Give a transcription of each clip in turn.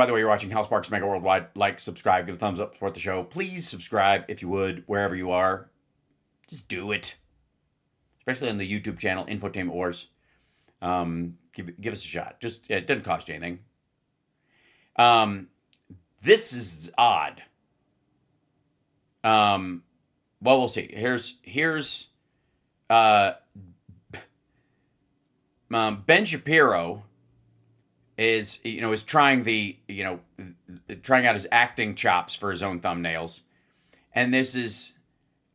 By the way, you're watching Hal Sparks Mega Worldwide. Like, subscribe, give a thumbs up, support the show. Please subscribe if you would, wherever you are. Just do it. Especially on the YouTube channel, Infotainment Wars. Give us a shot. Just it doesn't cost you anything. This is odd. Well, we'll see. Here's Ben Shapiro is trying trying out his acting chops for his own thumbnails, and this is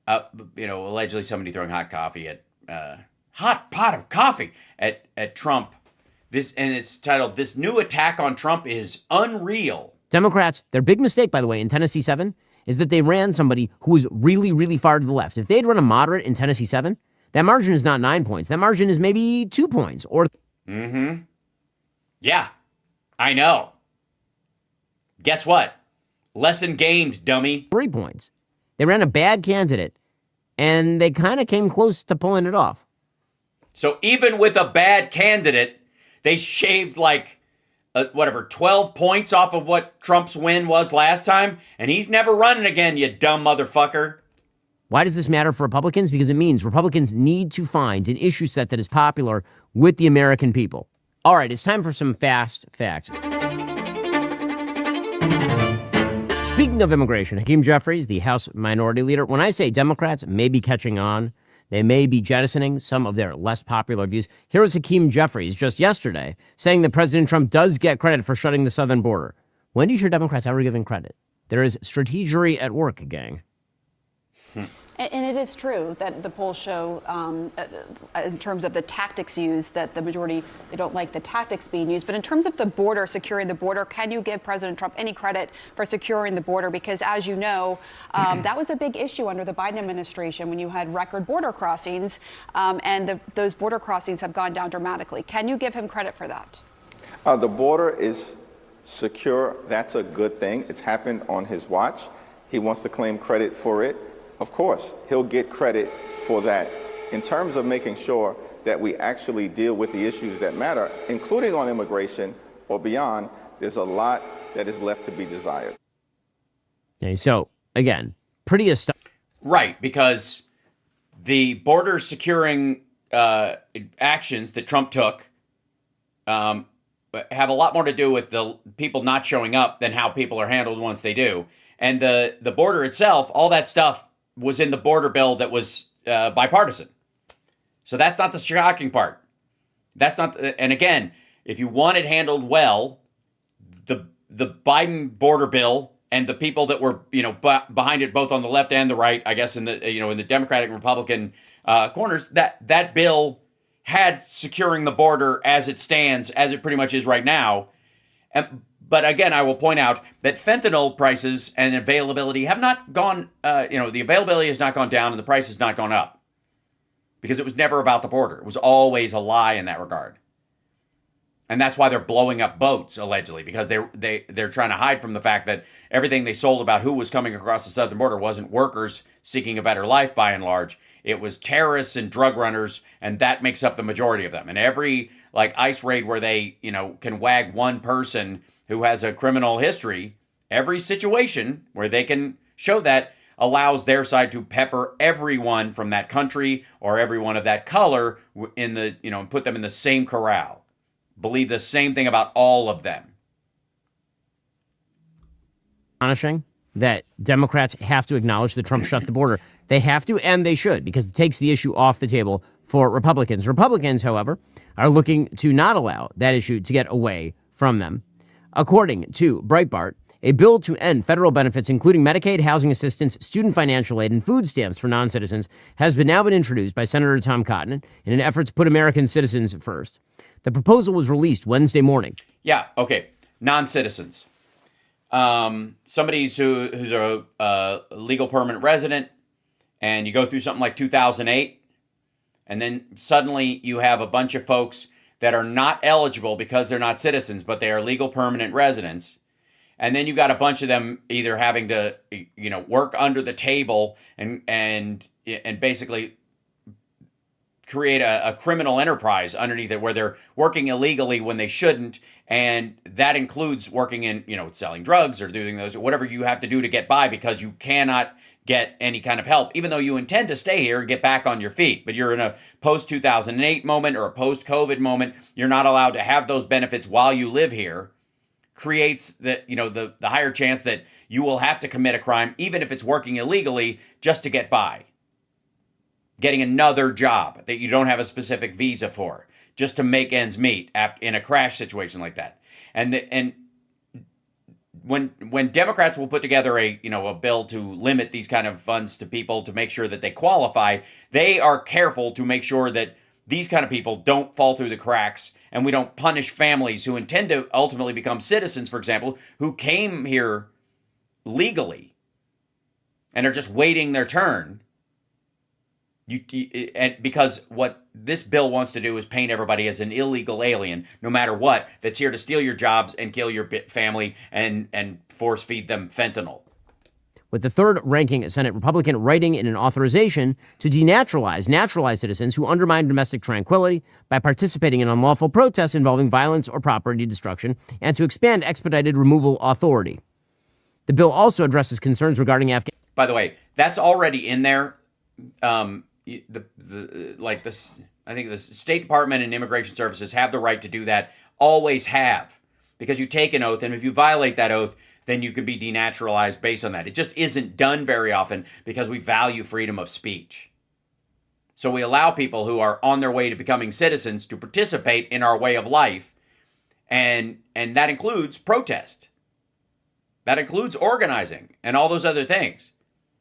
allegedly somebody throwing hot pot of coffee at Trump. And it's titled, "This new attack on Trump is unreal." Democrats, their big mistake, by the way, in Tennessee 7 is that they ran somebody who was really, really far to the left. If they'd run a moderate in Tennessee 7, that margin is not 9 points. That margin is maybe 2 points or. Yeah, I know. Guess what? Lesson gained, dummy. 3 points. They ran a bad candidate, and they kind of came close to pulling it off. So even with a bad candidate, they shaved 12 points off of what Trump's win was last time, and he's never running again, you dumb motherfucker. Why does this matter for Republicans? Because it means Republicans need to find an issue set that is popular with the American people. All right, it's time for some fast facts. Speaking of immigration, Hakeem Jeffries, the House Minority Leader, when I say Democrats may be catching on, they may be jettisoning some of their less popular views. Here was Hakeem Jeffries just yesterday saying that President Trump does get credit for shutting the southern border. When do you hear Democrats ever giving credit? There is strategery at work, gang. And it is true that the polls show, in terms of the tactics used, that the majority, they don't like the tactics being used. But in terms of the border, securing the border, can you give President Trump any credit for securing the border? Because as you know, that was a big issue under the Biden administration when you had record border crossings, and those border crossings have gone down dramatically. Can you give him credit for that? The border is secure. That's a good thing. It's happened on his watch. He wants to claim credit for it. Of course, he'll get credit for that. In terms of making sure that we actually deal with the issues that matter, including on immigration or beyond, there's a lot that is left to be desired. Okay, so, again, pretty astonishing. Right, because the border securing actions that Trump took have a lot more to do with the people not showing up than how people are handled once they do. And the border itself, all that stuff was in the border bill that was bipartisan. So that's not the shocking part. That's not, and again, if you want it handled well, the Biden border bill and the people that were, behind it, both on the left and the right, I guess in the Democratic and Republican corners, that bill had securing the border as it stands, as it pretty much is right now. But again, I will point out that fentanyl prices and availability have not gone, the availability has not gone down and the price has not gone up because it was never about the border. It was always a lie in that regard. And that's why they're blowing up boats, allegedly, because they're trying to hide from the fact that everything they sold about who was coming across the southern border wasn't workers seeking a better life, by and large. It was terrorists and drug runners, and that makes up the majority of them. And every ICE raid where they can wag one person who has a criminal history, every situation where they can show that allows their side to pepper everyone from that country or everyone of that color and put them in the same corral. Believe the same thing about all of them. Astonishing that Democrats have to acknowledge that Trump shut the border. They have to, and they should, because it takes the issue off the table for Republicans. Republicans, however, are looking to not allow that issue to get away from them. According to Breitbart, a bill to end federal benefits, including Medicaid, housing assistance, student financial aid, and food stamps for non-citizens, has now been introduced by Senator Tom Cotton in an effort to put American citizens first. The proposal was released Wednesday morning. Yeah, okay. Non-citizens. Somebody who's a legal permanent resident, and you go through something like 2008, and then suddenly you have a bunch of folks that are not eligible because they're not citizens, but they are legal permanent residents. And then you got a bunch of them either having to, work under the table and basically create a criminal enterprise underneath it where they're working illegally when they shouldn't, And that includes working in, selling drugs or doing those, whatever you have to do to get by because you cannot get any kind of help, even though you intend to stay here and get back on your feet. But you're in a post-2008 moment or a post-COVID moment. You're not allowed to have those benefits while you live here. Creates the higher chance that you will have to commit a crime, even if it's working illegally, just to get by. Getting another job that you don't have a specific visa for, just to make ends meet in a crash situation like that. And when Democrats will put together a bill to limit these kind of funds to people to make sure that they qualify, they are careful to make sure that these kind of people don't fall through the cracks, and we don't punish families who intend to ultimately become citizens, for example, who came here legally and are just waiting their turn. And because what this bill wants to do is paint everybody as an illegal alien, no matter what, that's here to steal your jobs and kill your family and force feed them fentanyl. With the third-ranking Senate Republican writing in an authorization to denaturalize naturalized citizens who undermine domestic tranquility by participating in unlawful protests involving violence or property destruction, and to expand expedited removal authority. The bill also addresses concerns regarding Afghan. By the way, that's already in there. I think the State Department and Immigration Services have the right to do that, always have, because you take an oath, and if you violate that oath, then you can be denaturalized based on that. It just isn't done very often because we value freedom of speech. So we allow people who are on their way to becoming citizens to participate in our way of life, and that includes protest. That includes organizing and all those other things.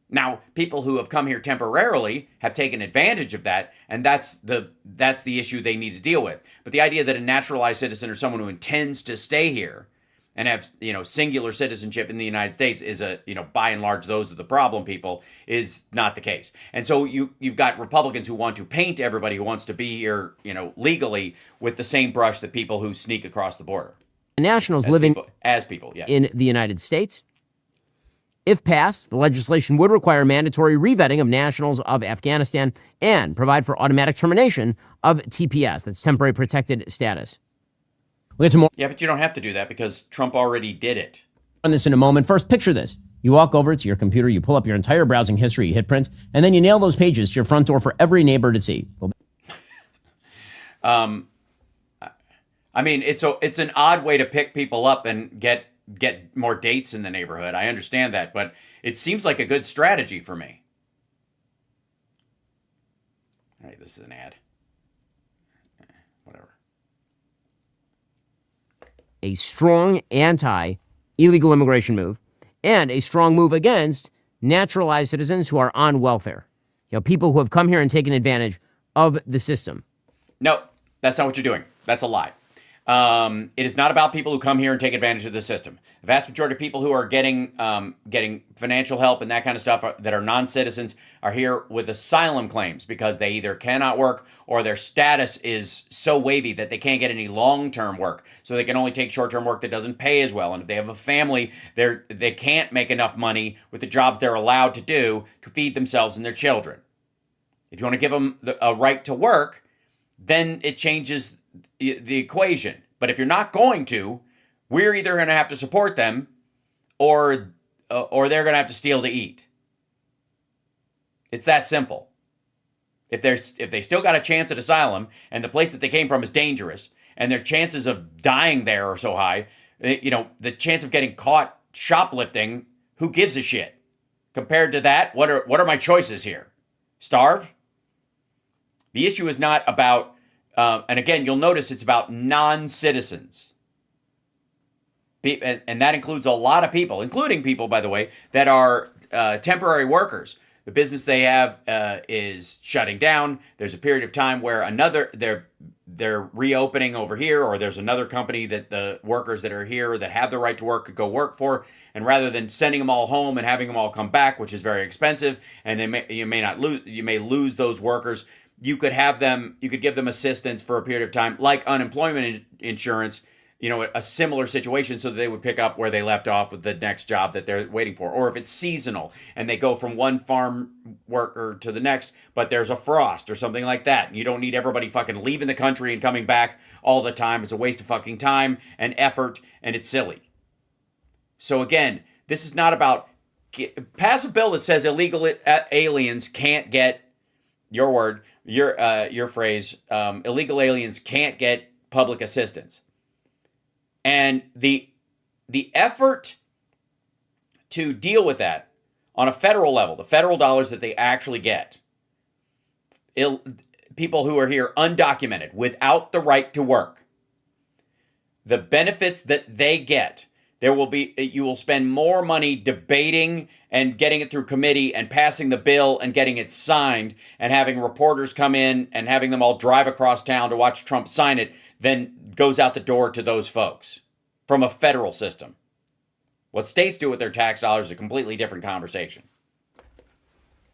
Now, people who have come here temporarily have taken advantage of that, and that's the issue they need to deal with. But the idea that a naturalized citizen or someone who intends to stay here and have, singular citizenship in the United States is by and large, those are the problem people, is not the case. And so you've got Republicans who want to paint everybody who wants to be here, legally with the same brush that people who sneak across the border. Nationals living as people, yeah. in the United States. If passed, the legislation would require mandatory revetting of nationals of Afghanistan and provide for automatic termination of TPS, that's temporary protected status. We'll get to more. Yeah, but you don't have to do that because Trump already did it. On this in a moment. First, picture this. You walk over to your computer, you pull up your entire browsing history, you hit print, and then you nail those pages to your front door for every neighbor to see. I mean, it's an odd way to pick people up and get more dates in the neighborhood. I understand that, but it seems like a good strategy for me. All right, this is an ad. Whatever. A strong anti-illegal immigration move and a strong move against naturalized citizens who are on welfare. People who have come here and taken advantage of the system. No, that's not what you're doing. That's a lie. It is not about people who come here and take advantage of the system. The vast majority of people who are getting financial help and that kind of stuff that are non-citizens are here with asylum claims because they either cannot work or their status is so wavy that they can't get any long-term work. So they can only take short-term work that doesn't pay as well. And if they have a family, they can't make enough money with the jobs they're allowed to do to feed themselves and their children. If you want to give them a right to work, then it changes the equation. But if you're not going to, we're either going to have to support them or they're going to have to steal to eat. It's that simple. If they still got a chance at asylum and the place that they came from is dangerous and their chances of dying there are so high, the chance of getting caught shoplifting, who gives a shit? Compared to that, what are my choices here? Starve? The issue is not about and again, you'll notice it's about non-citizens. And that includes a lot of people, including people, by the way, that are temporary workers. The business they have is shutting down. There's a period of time where they're reopening over here, or there's another company that the workers that are here that have the right to work could go work for. And rather than sending them all home and having them all come back, which is very expensive, and you may lose those workers, you could give them assistance for a period of time, like unemployment insurance, a similar situation so that they would pick up where they left off with the next job that they're waiting for. Or if it's seasonal and they go from one farm worker to the next, but there's a frost or something like that. And you don't need everybody fucking leaving the country and coming back all the time. It's a waste of fucking time and effort, and it's silly. So again, this is not about pass a bill that says illegal aliens can't get, your word, your phrase, illegal aliens can't get public assistance. And the effort to deal with that on a federal level, the federal dollars that they actually get, people who are here undocumented, without the right to work, the benefits that they get, you will spend more money debating and getting it through committee and passing the bill and getting it signed and having reporters come in and having them all drive across town to watch Trump sign it than goes out the door to those folks from a federal system. What states do with their tax dollars is a completely different conversation.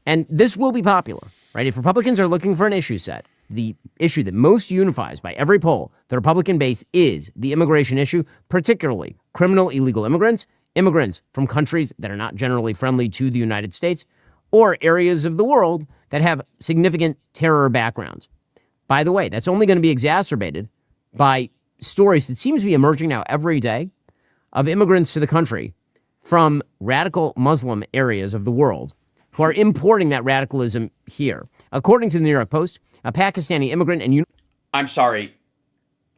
And this will be popular, right? If Republicans are looking for an issue set, the issue that most unifies by every poll the Republican base is the immigration issue, particularly criminal illegal immigrants, immigrants from countries that are not generally friendly to the United States, or areas of the world that have significant terror backgrounds. By the way, that's only going to be exacerbated by stories that seem to be emerging now every day of immigrants to the country from radical Muslim areas of the world who are importing that radicalism here. According to the New York Post, a Pakistani immigrant and I'm sorry.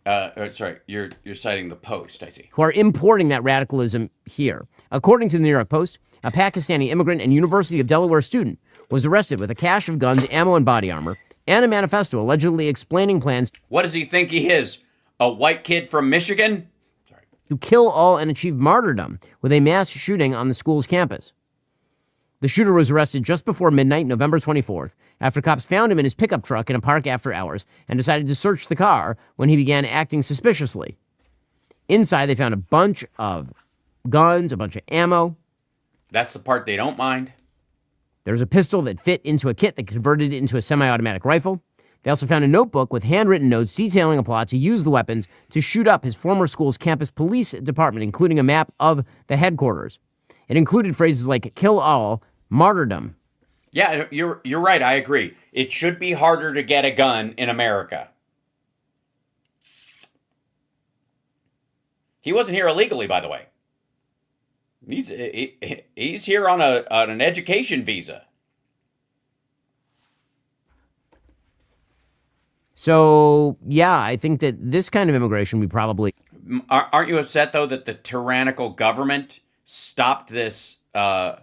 You're citing the Post, I see. Who are importing that radicalism here. According to the New York Post, a Pakistani immigrant and University of Delaware student was arrested with a cache of guns, ammo, and body armor, and a manifesto allegedly explaining plans. What does he think he is? A white kid from Michigan? Sorry. To kill all and achieve martyrdom with a mass shooting on the school's campus. The shooter was arrested just before midnight, November 24th, after cops found him in his pickup truck in a park after hours and decided to search the car when he began acting suspiciously. Inside, they found a bunch of guns, a bunch of ammo. That's the part they don't mind. There was a pistol that fit into a kit that converted it into a semi-automatic rifle. They also found a notebook with handwritten notes detailing a plot to use the weapons to shoot up his former school's campus police department, including a map of the headquarters. It included phrases like kill all, martyrdom. Yeah, you're right. I agree. It should be harder to get a gun in America. He wasn't here illegally, by the way. He's here on an education visa. So, yeah, I think that this kind of immigration we probably... Aren't you upset, though, that the tyrannical government stopped this, I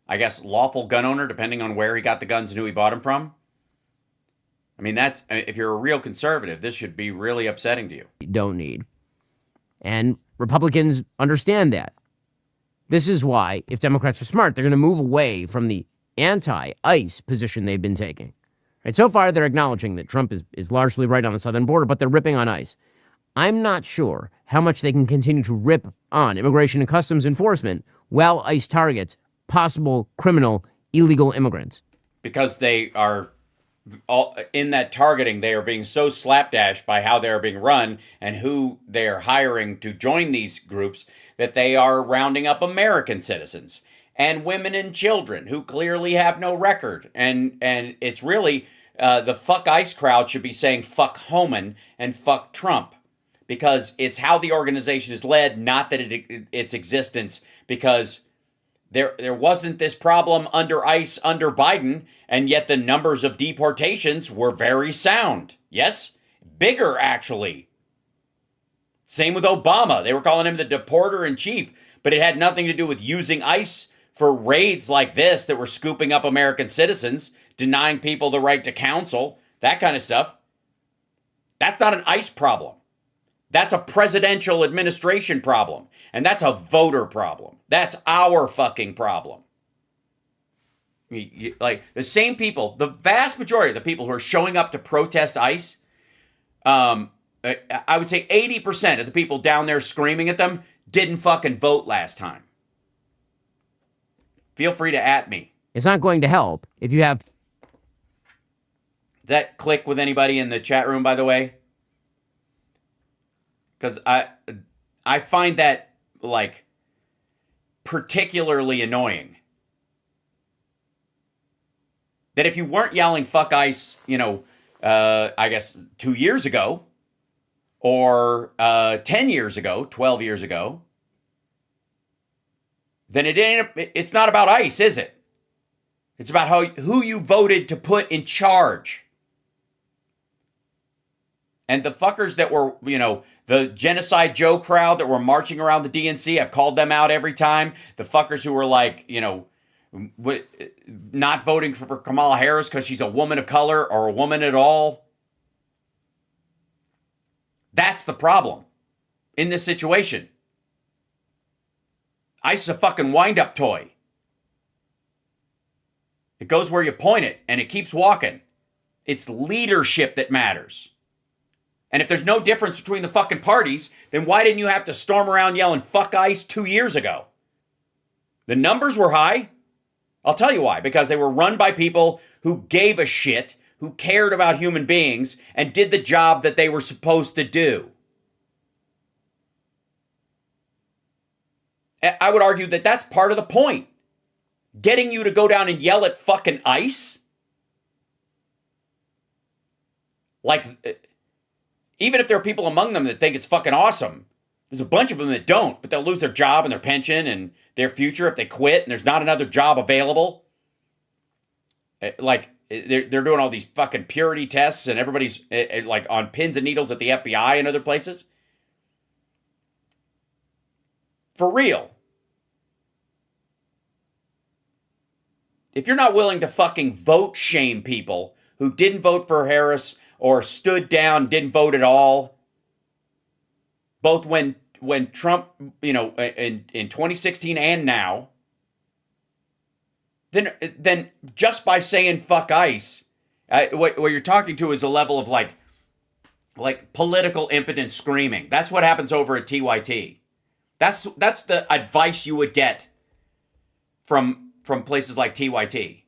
guess, lawful gun owner, depending on where he got the guns and who he bought them from? I mean, if you're a real conservative, this should be really upsetting to you. Don't need. And Republicans understand that. This is why, if Democrats are smart, they're going to move away from the anti-ICE position they've been taking. Right, so far, they're acknowledging that Trump is largely right on the southern border, but they're ripping on ICE. I'm not sure how much they can continue to rip on immigration and customs enforcement while ICE targets possible criminal illegal immigrants. Because they are all in that targeting, they are being so slapdash by how they're being run and who they are hiring to join these groups that they are rounding up American citizens and women and children who clearly have no record. And it's really the fuck ICE crowd should be saying fuck Homan and fuck Trump, because it's how the organization is led, not that its existence, because there wasn't this problem under ICE under Biden, and yet the numbers of deportations were very sound. Yes? Bigger, actually. Same with Obama. They were calling him the deporter in chief, but it had nothing to do with using ICE for raids like this that were scooping up American citizens, denying people the right to counsel, that kind of stuff. That's not an ICE problem. That's a presidential administration problem. And that's a voter problem. That's our fucking problem. Like, the same people, the vast majority of the people who are showing up to protest ICE, I would say 80% of the people down there screaming at them didn't fucking vote last time. Feel free to at me. It's not going to help if you have... Does that click with anybody in the chat room, by the way? Because I find that like particularly annoying. That if you weren't yelling fuck ICE, I guess 2 years ago or 10 years ago, 12 years ago, then it's not about ICE, is it? It's about who you voted to put in charge. And the fuckers that were, the Genocide Joe crowd that were marching around the DNC, I've called them out every time. The fuckers who were like, not voting for Kamala Harris because she's a woman of color or a woman at all. That's the problem in this situation. ICE is a fucking wind-up toy. It goes where you point it, and it keeps walking. It's leadership that matters. And if there's no difference between the fucking parties, then why didn't you have to storm around yelling fuck ICE 2 years ago? The numbers were high. I'll tell you why. Because they were run by people who gave a shit, who cared about human beings, and did the job that they were supposed to do. I would argue that that's part of the point. Getting you to go down and yell at fucking ICE? Like, even if there are people among them that think it's fucking awesome, there's a bunch of them that don't, but they'll lose their job and their pension and their future if they quit and there's not another job available. Like, they're doing all these fucking purity tests and everybody's like on pins and needles at the FBI and other places. For real. If you're not willing to fucking vote shame people who didn't vote for Harris or stood down, didn't vote at all, both when Trump, in 2016 and now, then just by saying fuck ICE, what you're talking to is a level of like political impotence screaming. That's what happens over at TYT. That's the advice you would get from places like TYT.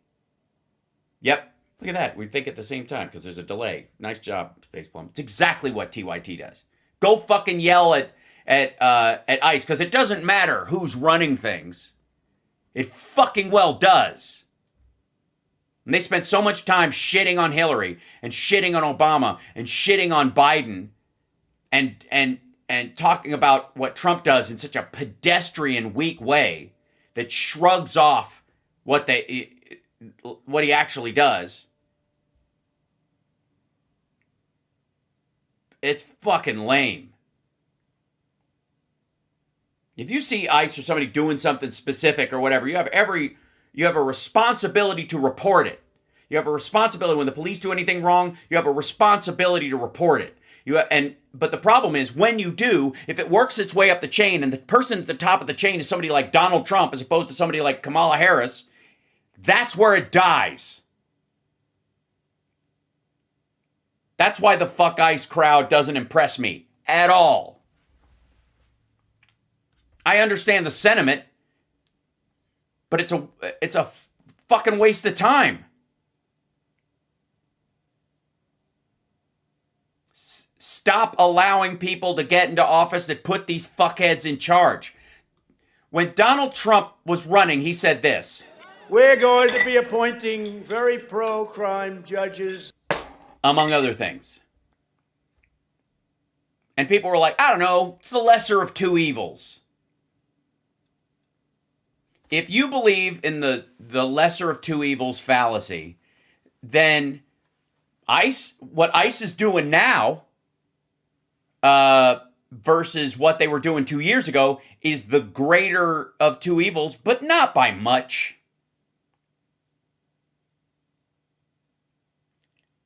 Yep. Look at that. We think at the same time because there's a delay. Nice job, Spaceplum. It's exactly what TYT does. Go fucking yell at ICE because it doesn't matter who's running things. It fucking well does. And they spent so much time shitting on Hillary and shitting on Obama and shitting on Biden and talking about what Trump does in such a pedestrian, weak way that shrugs off what he actually does. It's fucking lame. If you see ICE or somebody doing something specific or whatever, you have a responsibility to report it. You have a responsibility when the police do anything wrong, you have a responsibility to report it. But the problem is when you do, if it works its way up the chain and the person at the top of the chain is somebody like Donald Trump as opposed to somebody like Kamala Harris, that's where it dies. That's why the fuck ICE crowd doesn't impress me at all. I understand the sentiment, but it's a fucking waste of time. Stop allowing people to get into office that put these fuckheads in charge. When Donald Trump was running, he said this. We're going to be appointing very pro-crime judges. Among other things. And people were like, I don't know, it's the lesser of two evils. If you believe in the lesser of two evils fallacy, then what ICE is doing now versus what they were doing 2 years ago is the greater of two evils, but not by much.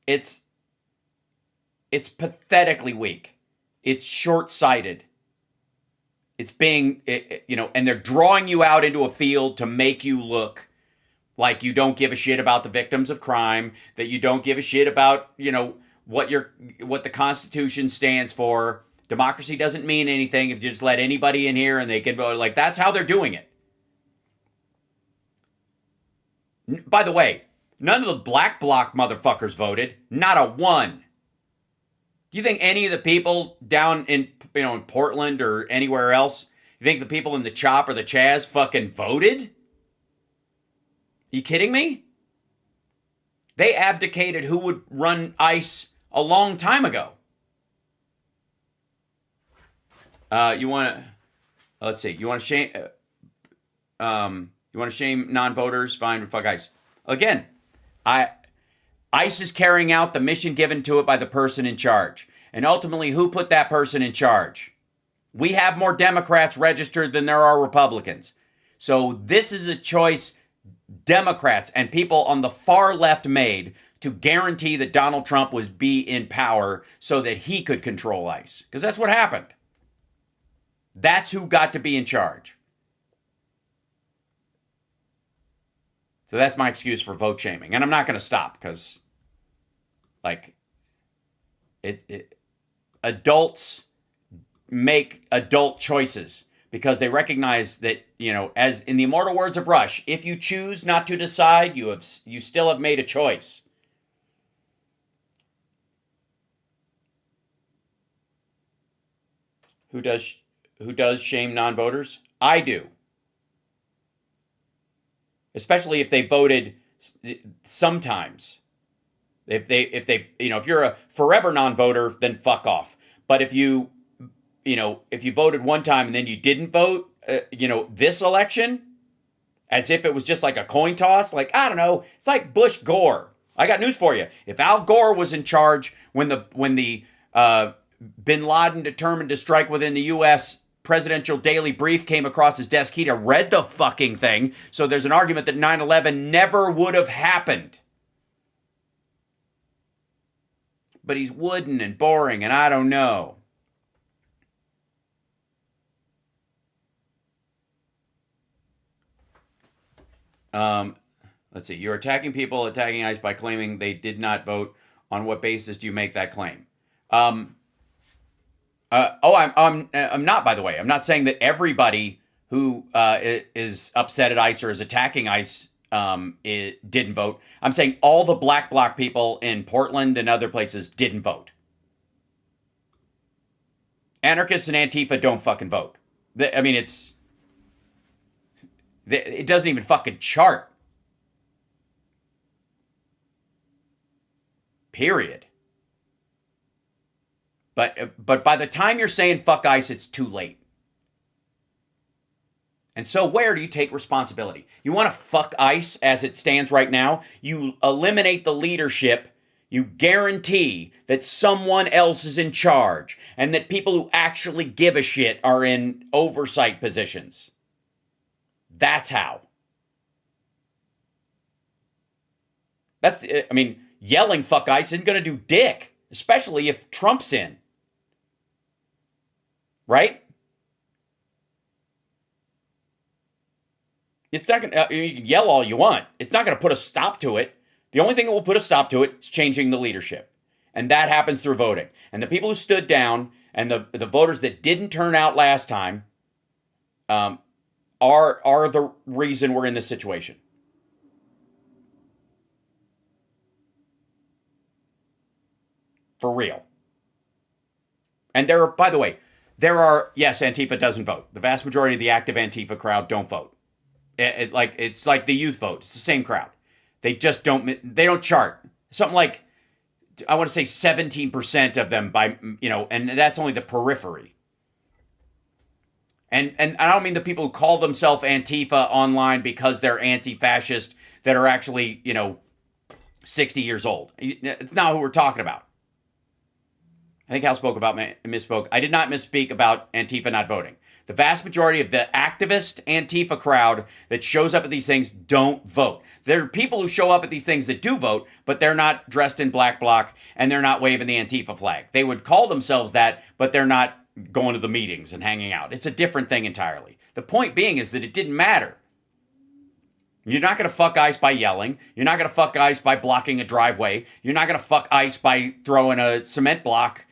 It's pathetically weak. It's short-sighted. It's being, and they're drawing you out into a field to make you look like you don't give a shit about the victims of crime, that you don't give a shit about, what the Constitution stands for. Democracy doesn't mean anything if you just let anybody in here and they can vote. Like, that's how they're doing it. By the way, none of the black bloc motherfuckers voted. Not a one. Do you think any of the people down in in Portland or anywhere else, you think the people in the CHOP or the Chaz fucking voted? You kidding me? They abdicated who would run ICE a long time ago. You want to? Let's see. You want to shame? You want to shame non-voters? Fine. Fuck ICE. Again, ICE is carrying out the mission given to it by the person in charge, and ultimately, who put that person in charge? We have more Democrats registered than there are Republicans. So this is a choice Democrats and people on the far left made to guarantee that Donald Trump would be in power so that he could control ICE. Because that's what happened. That's who got to be in charge. So that's my excuse for vote shaming. And I'm not going to stop because, like, adults make adult choices because they recognize that, as in the immortal words of Rush, if you choose not to decide, you still have made a choice. Who does shame non-voters? I do. Especially if they voted sometimes. If you're a forever non-voter, then fuck off. But if you voted one time and then you didn't vote, this election, as if it was just like a coin toss, like, I don't know, it's like Bush Gore. I got news for you. If Al Gore was in charge when the Bin Laden determined to strike within the U.S. presidential daily brief came across his desk, he'd have read the fucking thing. So there's an argument that 9/11 never would have happened. But he's wooden and boring, and I don't know. Let's see. You're attacking ICE by claiming they did not vote. On what basis do you make that claim? I'm not, by the way. I'm not saying that everybody who is upset at ICE or is attacking ICE didn't vote. I'm saying all the black bloc people in Portland and other places didn't vote. Anarchists and Antifa don't fucking vote. It doesn't even fucking chart. Period. But by the time you're saying fuck ICE, it's too late. And so where do you take responsibility? You want to fuck ICE as it stands right now? You eliminate the leadership. You guarantee that someone else is in charge and that people who actually give a shit are in oversight positions. That's how. Yelling fuck ICE isn't going to do dick, especially if Trump's in. Right? It's not going to, you can yell all you want. It's not going to put a stop to it. The only thing that will put a stop to it is changing the leadership. And that happens through voting. And the people who stood down and the voters that didn't turn out last time are the reason we're in this situation. For real. And by the way, yes, Antifa doesn't vote. The vast majority of the active Antifa crowd don't vote. It's like the youth vote. It's the same crowd. They just don't chart. Something like, I want to say 17% of them and that's only the periphery. And I don't mean the people who call themselves Antifa online because they're anti-fascist that are actually, 60 years old. It's not who we're talking about. I think Hal misspoke. I did not misspeak about Antifa not voting. The vast majority of the activist Antifa crowd that shows up at these things don't vote. There are people who show up at these things that do vote, but they're not dressed in black bloc and they're not waving the Antifa flag. They would call themselves that, but they're not going to the meetings and hanging out. It's a different thing entirely. The point being is that it didn't matter. You're not going to fuck ICE by yelling. You're not going to fuck ICE by blocking a driveway. You're not going to fuck ICE by throwing a cement block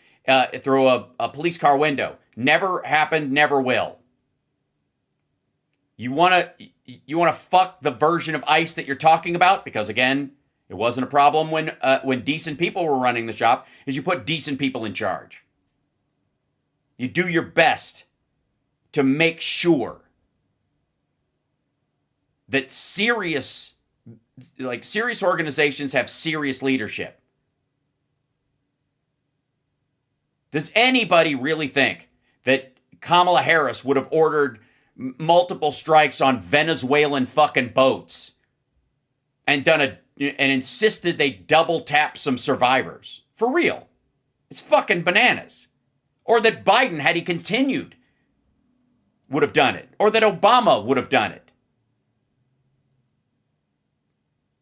through a police car window. Never happened, never will. You want to fuck the version of ICE that you're talking about? Because again, It wasn't a problem when decent people were running the shop, is you put decent people in charge. You do your best to make sure that serious organizations have serious leadership. Does anybody really think that Kamala Harris would have ordered multiple strikes on Venezuelan fucking boats and insisted they double tap some survivors? For real. It's fucking bananas. Or that Biden, had he continued, would have done it. Or that Obama would have done it.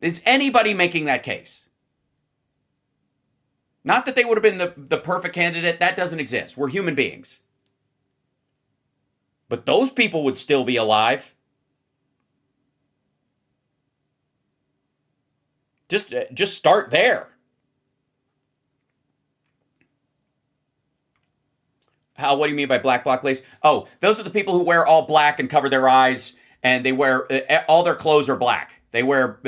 Is anybody making that case? Not that they would have been the perfect candidate. That doesn't exist. We're human beings. But those people would still be alive. Just start there. How? What do you mean by black bloc lace? Oh, those are the people who wear all black and cover their eyes, and they wear all their clothes are black. They wear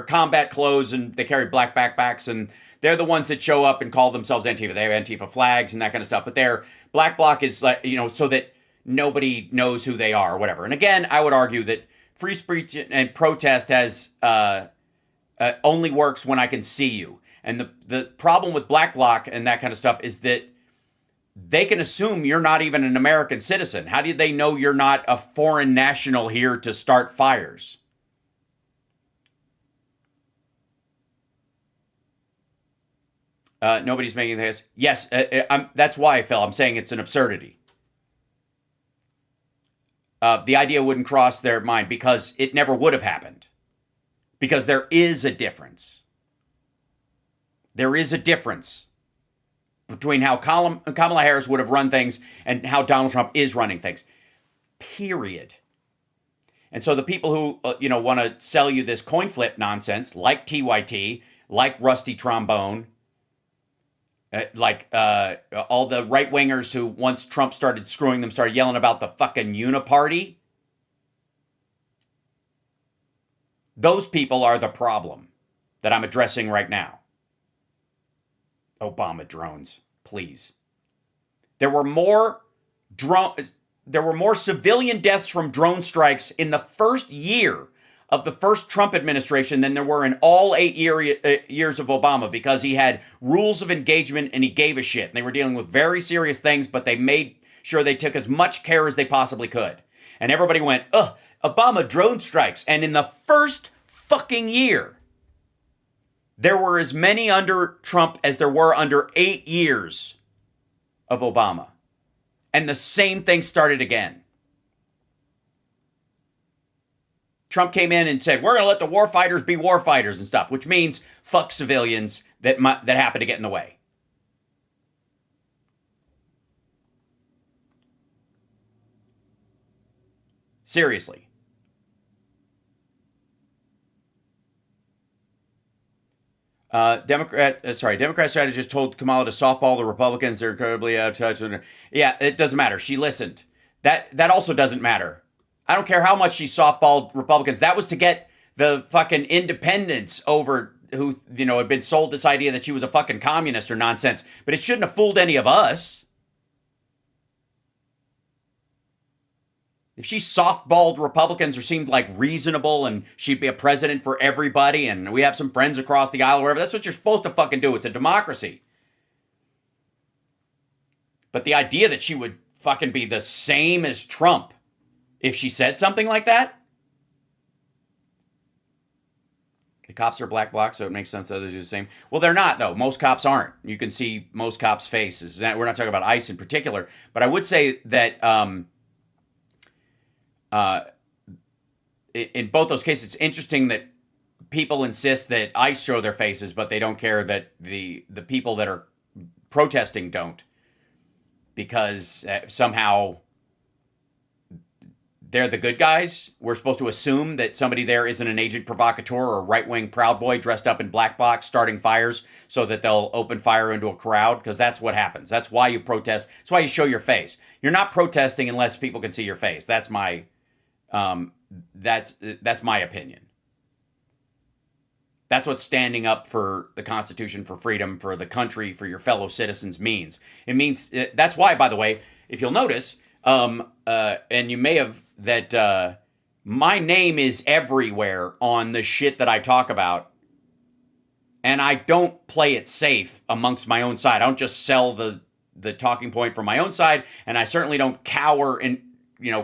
combat clothes and they carry black backpacks, and they're the ones that show up and call themselves Antifa. They have Antifa flags and that kind of stuff. But their black bloc is like, so that nobody knows who they are or whatever. And again, I would argue that free speech and protest has only works when I can see you. And the problem with black bloc and that kind of stuff is that they can assume you're not even an American citizen. How do they know you're not a foreign national here to start fires? Nobody's making this. Yes, that's why, Phil, I'm saying it's an absurdity. The idea wouldn't cross their mind because it never would have happened. Because there is a difference. There is a difference between how Kamala Harris would have run things and how Donald Trump is running things. Period. And so the people who want to sell you this coin flip nonsense, like TYT, like Rusty Trombone, like all the right-wingers who, once Trump started screwing them, started yelling about the fucking uniparty. Those people are the problem that I'm addressing right now. Obama drones, please. There were more civilian deaths from drone strikes in the first year of the first Trump administration than there were in all 8 years of Obama, because he had rules of engagement and he gave a shit. And they were dealing with very serious things, but they made sure they took as much care as they possibly could. And everybody went, ugh, Obama drone strikes. And in the first fucking year, there were as many under Trump as there were under 8 years of Obama. And the same thing started again. Trump came in and said, we're going to let the warfighters be warfighters and stuff, which means fuck civilians that happen to get in the way. Seriously. Democrat strategist told Kamala to softball the Republicans. They're incredibly out of touch. Yeah, it doesn't matter. She listened. That also doesn't matter. I don't care how much she softballed Republicans. That was to get the fucking independents over who, had been sold this idea that she was a fucking communist or nonsense. But it shouldn't have fooled any of us. If she softballed Republicans or seemed like reasonable and she'd be a president for everybody and we have some friends across the aisle or whatever, that's what you're supposed to fucking do. It's a democracy. But the idea that she would fucking be the same as Trump if she said something like that? The cops are black bloc, so it makes sense that others are the same. Well, they're not, though. Most cops aren't. You can see most cops' faces. We're not talking about ICE in particular. But I would say that in both those cases, it's interesting that people insist that ICE show their faces, but they don't care that the people that are protesting don't. Because somehow they're the good guys. We're supposed to assume that somebody there isn't an agent provocateur or a right-wing Proud Boy dressed up in black box starting fires so that they'll open fire into a crowd, because that's what happens. That's why you protest. That's why you show your face. You're not protesting unless people can see your face. That's my my opinion. That's what standing up for the Constitution, for freedom, for the country, for your fellow citizens means. It means, that's why, by the way, if you'll notice, and you may have, that my name is everywhere on the shit that I talk about. And I don't play it safe amongst my own side. I don't just sell the talking point from my own side, and I certainly don't cower in,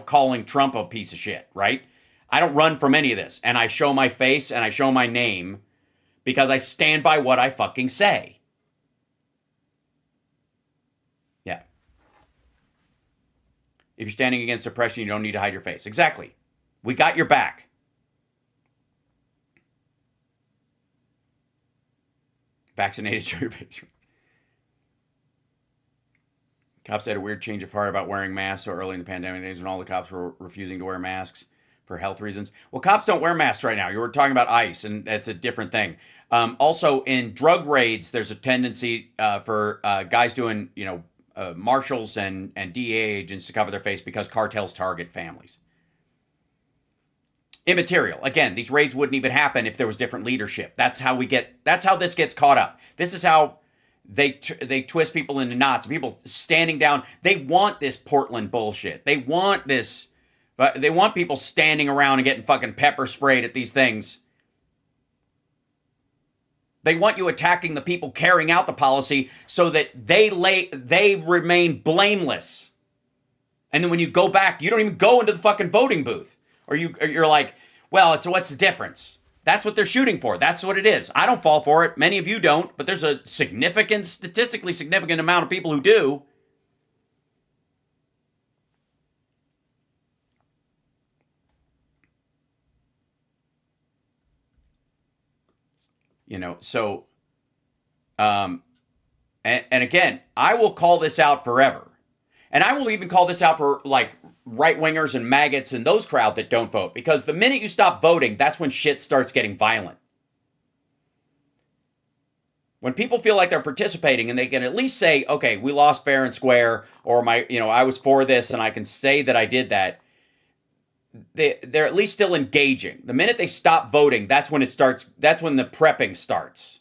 calling Trump a piece of shit, right? I don't run from any of this, and I show my face and I show my name because I stand by what I fucking say. Yeah. If you're standing against oppression, you don't need to hide your face. Exactly. We got your back. Vaccinated, show your face. Cops had a weird change of heart about wearing masks so early in the pandemic days when all the cops were refusing to wear masks for health reasons. Well, cops don't wear masks right now. You were talking about ICE, and that's a different thing. Also, in drug raids, there's a tendency for guys doing, marshals and DEA agents to cover their face because cartels target families. Immaterial. Again, these raids wouldn't even happen if there was different leadership. That's how this gets caught up. This is how they twist people into knots. People standing down. They want this Portland bullshit. They want this. They want people standing around and getting fucking pepper sprayed at these things. They want you attacking the people carrying out the policy so that they remain blameless. And then when you go back, you don't even go into the fucking voting booth. Or you're like, well, what's the difference? That's what they're shooting for. That's what it is. I don't fall for it. Many of you don't, but there's a statistically significant amount of people who do. So, and again, I will call this out forever. And I will even call this out for like right-wingers and maggots and those crowd that don't vote. Because the minute you stop voting, that's when shit starts getting violent. When people feel like they're participating and they can at least say, okay, we lost fair and square, or I was for this and I can say that I did that. They're at least still engaging. The minute they stop voting, that's when the prepping starts.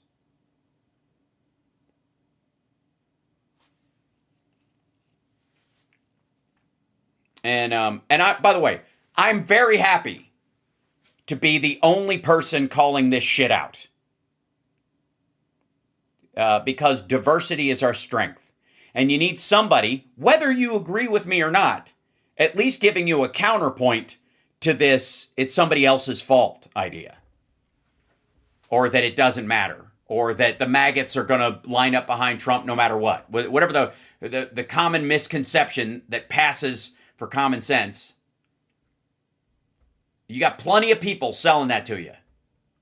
And by the way, I'm very happy to be the only person calling this shit out. Because diversity is our strength. And you need somebody, whether you agree with me or not, at least giving you a counterpoint to this, it's somebody else's fault idea. Or that it doesn't matter. Or that the maggots are going to line up behind Trump no matter what. Whatever the common misconception that passes for common sense. You got plenty of people selling that to you.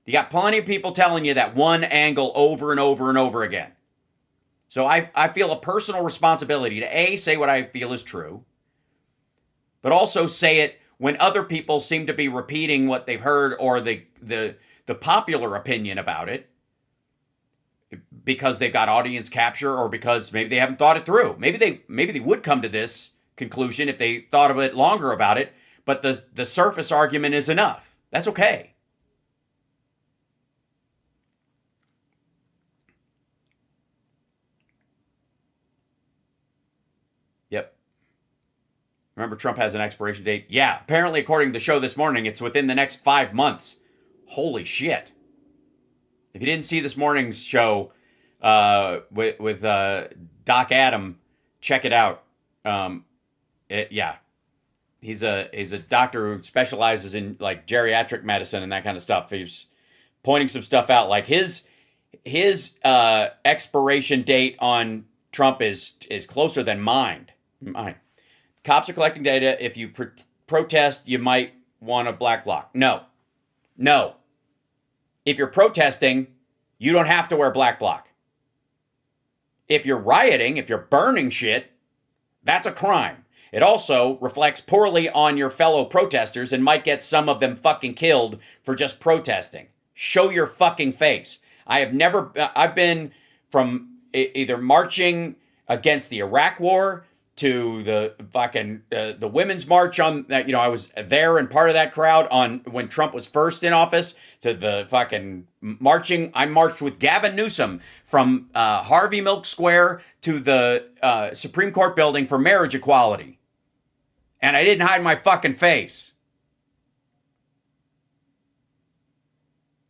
You got plenty of people telling you that one angle over and over and over again. So I feel a personal responsibility to say what I feel is true, but also say it when other people seem to be repeating what they've heard or the popular opinion about it because they've got audience capture or because maybe they haven't thought it through. Maybe they would come to this conclusion if they thought a bit longer about it, but the surface argument is enough. That's okay. Yep. Remember, Trump has an expiration date? Yeah, apparently, according to the show this morning, it's within the next 5 months. Holy shit. If you didn't see this morning's show with Doc Adam, check it out. He's a doctor who specializes in like geriatric medicine and that kind of stuff. He's pointing some stuff out. Like his expiration date on Trump is closer than mine. Cops are collecting data. If you protest, you might want a black bloc. No. If you're protesting, you don't have to wear black bloc. If you're rioting, if you're burning shit, that's a crime. It also reflects poorly on your fellow protesters and might get some of them fucking killed for just protesting. Show your fucking face. I've been from either marching against the Iraq war to the fucking the women's march on that. You know, I was there and part of that crowd on when Trump was first in office, to the fucking marching. I marched with Gavin Newsom from Harvey Milk Square to the Supreme Court building for marriage equality. And I didn't hide my fucking face.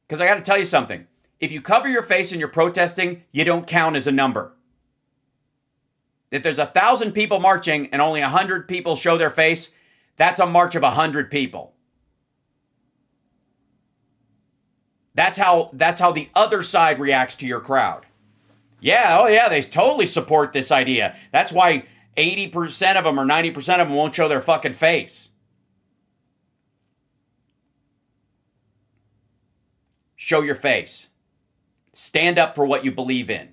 Because I got to tell you something. If you cover your face and you're protesting, you don't count as a number. If there's 1,000 people marching and only 100 people show their face, that's a march of 100 people. That's how the other side reacts to your crowd. Yeah, oh yeah, they totally support this idea. That's why 80% of them or 90% of them won't show their fucking face. Show your face. Stand up for what you believe in.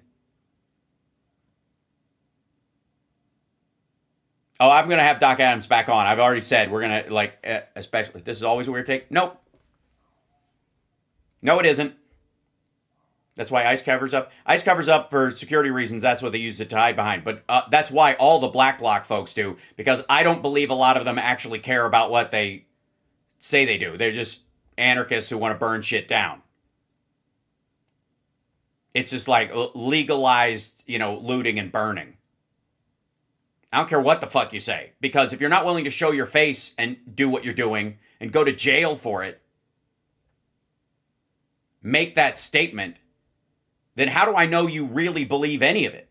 Oh, I'm going to have Doc Adams back on. I've already said we're going to, especially, this is always a weird take. Nope. No, it isn't. That's why ICE covers up. ICE covers up for security reasons. That's what they use it to hide behind. But that's why all the black bloc folks do, because I don't believe a lot of them actually care about what they say they do. They're just anarchists who want to burn shit down. It's just like legalized, looting and burning. I don't care what the fuck you say, because if you're not willing to show your face and do what you're doing and go to jail for it, make that statement, then how do I know you really believe any of it?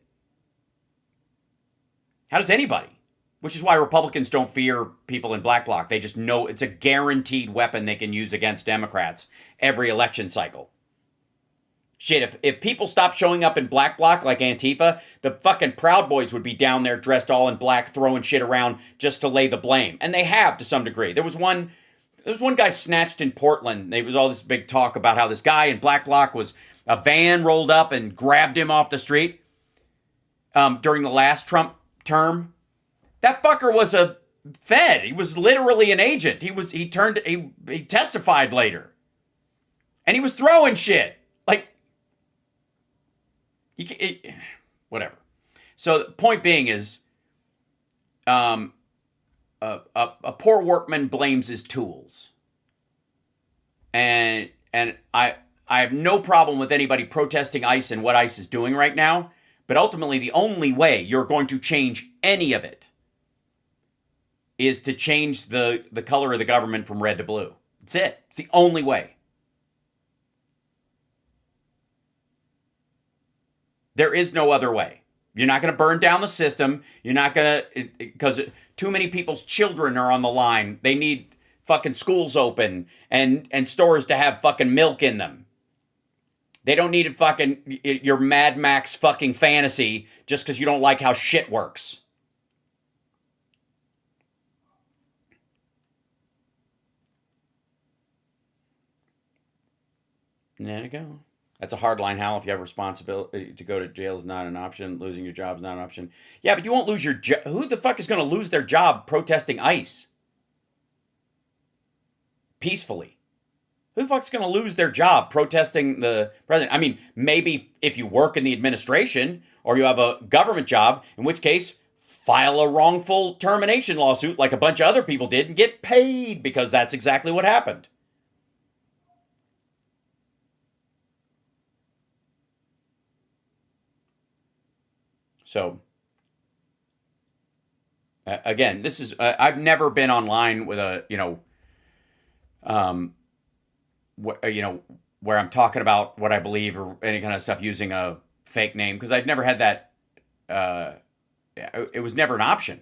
How does anybody? Which is why Republicans don't fear people in black bloc. They just know it's a guaranteed weapon they can use against Democrats every election cycle. Shit, if people stopped showing up in black bloc like Antifa, the fucking Proud Boys would be down there dressed all in black, throwing shit around just to lay the blame. And they have to some degree. There was one guy snatched in Portland. There was all this big talk about how this guy in black bloc was a van rolled up and grabbed him off the street during the last Trump term. That fucker was a Fed. He was literally an agent. He testified later. And he was throwing shit. Whatever. So the point being is, a poor workman blames his tools, and I have no problem with anybody protesting ICE and what ICE is doing right now. But ultimately, the only way you're going to change any of it is to change the color of the government from red to blue. That's it. It's the only way. There is no other way. You're not going to burn down the system. You're not going to, because too many people's children are on the line. They need fucking schools open and stores to have fucking milk in them. They don't need your Mad Max fucking fantasy just because you don't like how shit works. And there you go. That's a hard line, Hal. If you have responsibility to go to jail is not an option. Losing your job is not an option. Yeah, but you won't lose your job. Who the fuck is going to lose their job protesting ICE? Peacefully. Who the fuck's going to lose their job protesting the president? I mean, maybe if you work in the administration or you have a government job, in which case, file a wrongful termination lawsuit like a bunch of other people did and get paid, because that's exactly what happened. So, again, this is, I've never been online with where I'm talking about what I believe or any kind of stuff using a fake name, because I've never had that, it was never an option.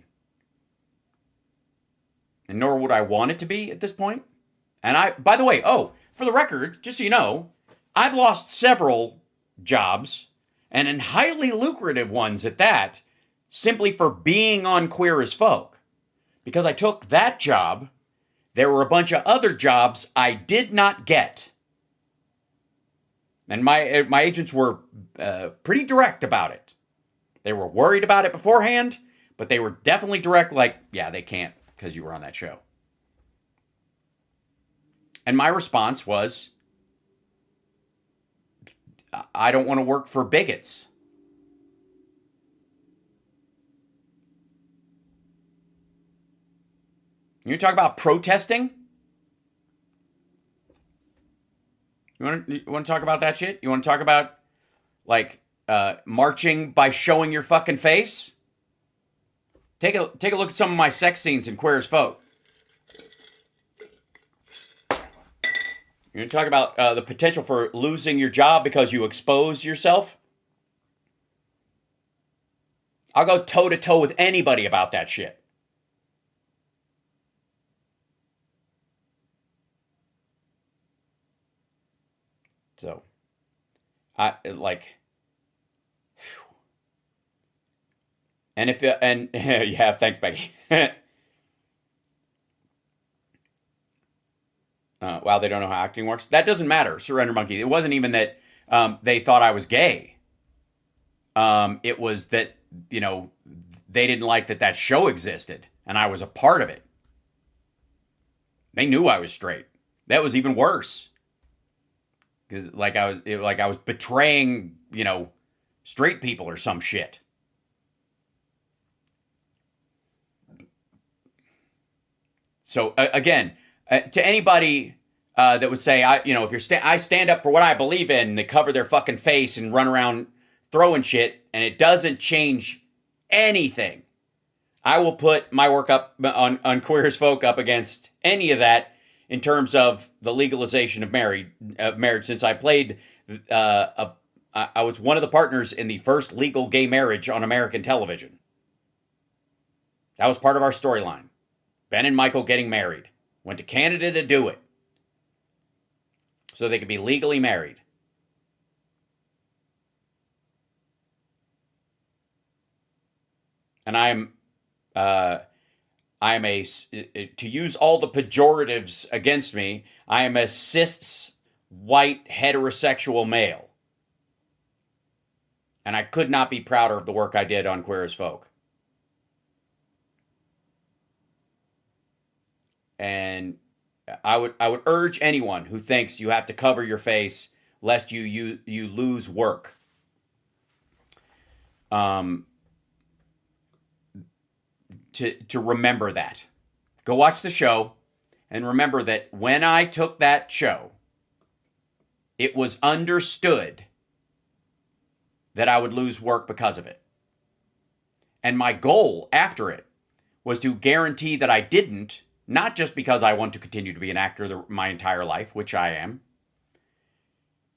And nor would I want it to be at this point. And by the way, for the record, just so you know, I've lost several jobs, and in highly lucrative ones at that, simply for being on Queer as Folk. Because I took that job, there were a bunch of other jobs I did not get. And my agents were pretty direct about it. They were worried about it beforehand, but they were definitely direct, like, yeah, they can't because you were on that show. And my response was, I don't want to work for bigots. You talk about protesting? You want to talk about that shit? You want to talk about, like, marching by showing your fucking face? Take a look at some of my sex scenes in Queer as Folk. You're going to talk about the potential for losing your job because you expose yourself? I'll go toe-to-toe with anybody about that shit. So, I like, whew. And if and yeah, thanks, Becky. Wow, they don't know how acting works. That doesn't matter, Surrender Monkey. It wasn't even that they thought I was gay. It was that, you know, they didn't like that show existed, and I was a part of it. They knew I was straight. That was even worse. Because I was betraying, you know, straight people or some shit. So again, to anybody that would say, if I stand up for what I believe in, they cover their fucking face and run around throwing shit, and it doesn't change anything. I will put my work up on Queer as Folk up against any of that. In terms of the legalization of marriage, since I played, I was one of the partners in the first legal gay marriage on American television. That was part of our storyline. Ben and Michael getting married. Went to Canada to do it. So they could be legally married. And to use all the pejoratives against me, I am a cis, white, heterosexual male. And I could not be prouder of the work I did on Queer as Folk. And I would urge anyone who thinks you have to cover your face lest you lose work. To remember that. Go watch the show and remember that when I took that show, it was understood that I would lose work because of it. And my goal after it was to guarantee that I didn't, not just because I want to continue to be an actor my entire life, which I am,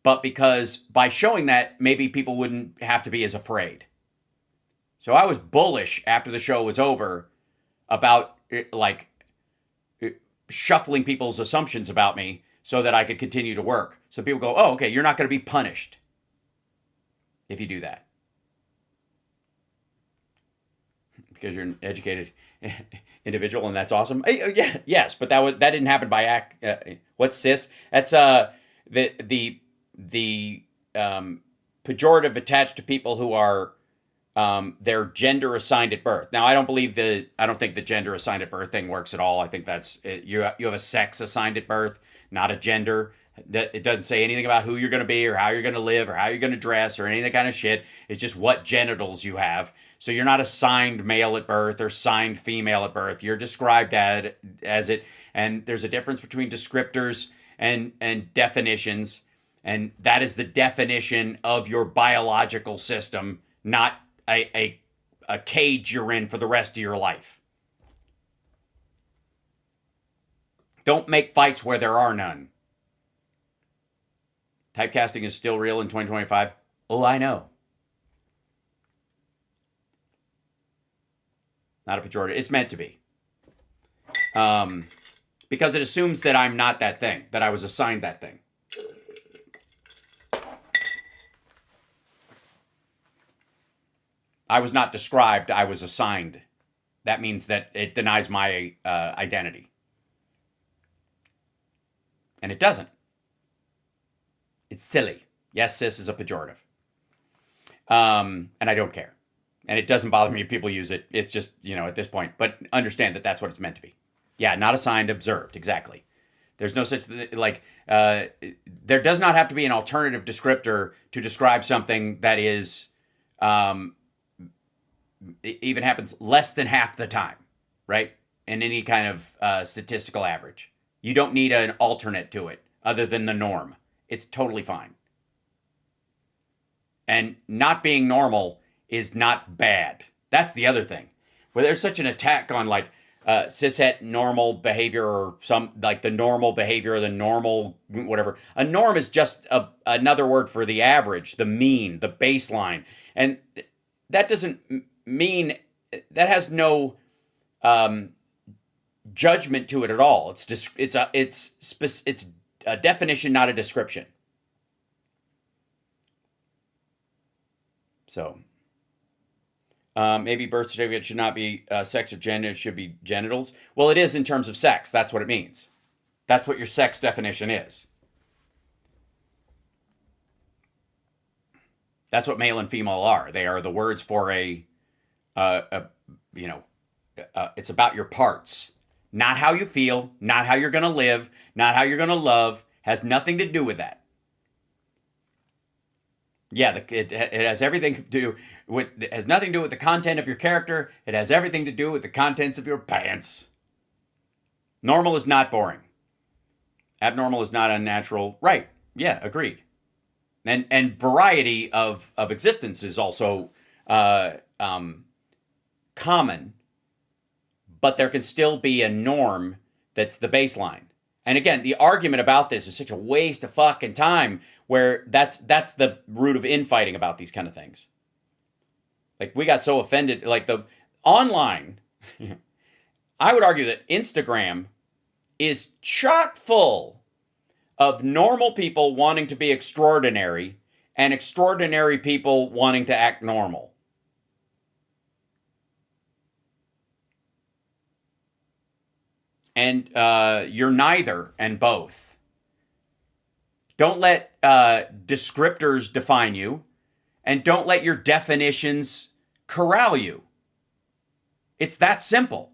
but because by showing that, maybe people wouldn't have to be as afraid. So I was bullish after the show was over about shuffling people's assumptions about me so that I could continue to work. So people go, oh, okay, you're not going to be punished if you do that. Because you're an educated individual and that's awesome. Yeah, yes, but that didn't happen by what's cis? That's the pejorative attached to people who are their gender assigned at birth. Now, I don't think the gender assigned at birth thing works at all. I think that's you have a sex assigned at birth, not a gender. It doesn't say anything about who you're going to be or how you're going to live or how you're going to dress or any of that kind of shit. It's just what genitals you have. So you're not assigned male at birth or assigned female at birth. You're described as it. And there's a difference between descriptors and definitions. And that is the definition of your biological system, not a cage you're in for the rest of your life. Don't make fights where there are none. Typecasting is still real in 2025. Oh, I know. Not a pejorative. It's meant to be. Because it assumes that I'm not that thing, that I was assigned that thing. I was not described, I was assigned. That means that it denies my identity. And it doesn't. It's silly. Yes, cis is a pejorative. And I don't care. And it doesn't bother me if people use it. It's just, at this point. But understand that that's what it's meant to be. Yeah, not assigned, observed. Exactly. There's no such, there does not have to be an alternative descriptor to describe something that is, it even happens less than half the time, right? in any kind of statistical average. You don't need an alternate to it other than the norm. It's totally fine. And not being normal is not bad. That's the other thing. Where there's such an attack on like cishet normal behavior, or some like the normal behavior, or the normal whatever. A norm is just another word for the average, the mean, the baseline. And that doesn't mean, that has no judgment to it at all. It's a definition, not a description. So maybe birth certificate should not be sex or gender, it should be genitals. Well, it is in terms of sex. That's what it means. That's what your sex definition is. That's what male and female are. They are the words for it's about your parts. Not how you feel, not how you're going to live, not how you're going to love. Has nothing to do with that. Yeah, it has everything to do with, it has nothing to do with the content of your character. It has everything to do with the contents of your pants. Normal is not boring. Abnormal is not unnatural. Right. Yeah, agreed. And variety of existence is also common, but there can still be a norm that's the baseline. And again, the argument about this is such a waste of fucking time, where that's the root of infighting about these kind of things. Like, we got so offended, like the online, I would argue that Instagram is chock full of normal people wanting to be extraordinary and extraordinary people wanting to act normal. And you're neither and both. Don't let descriptors define you, and don't let your definitions corral you. It's that simple.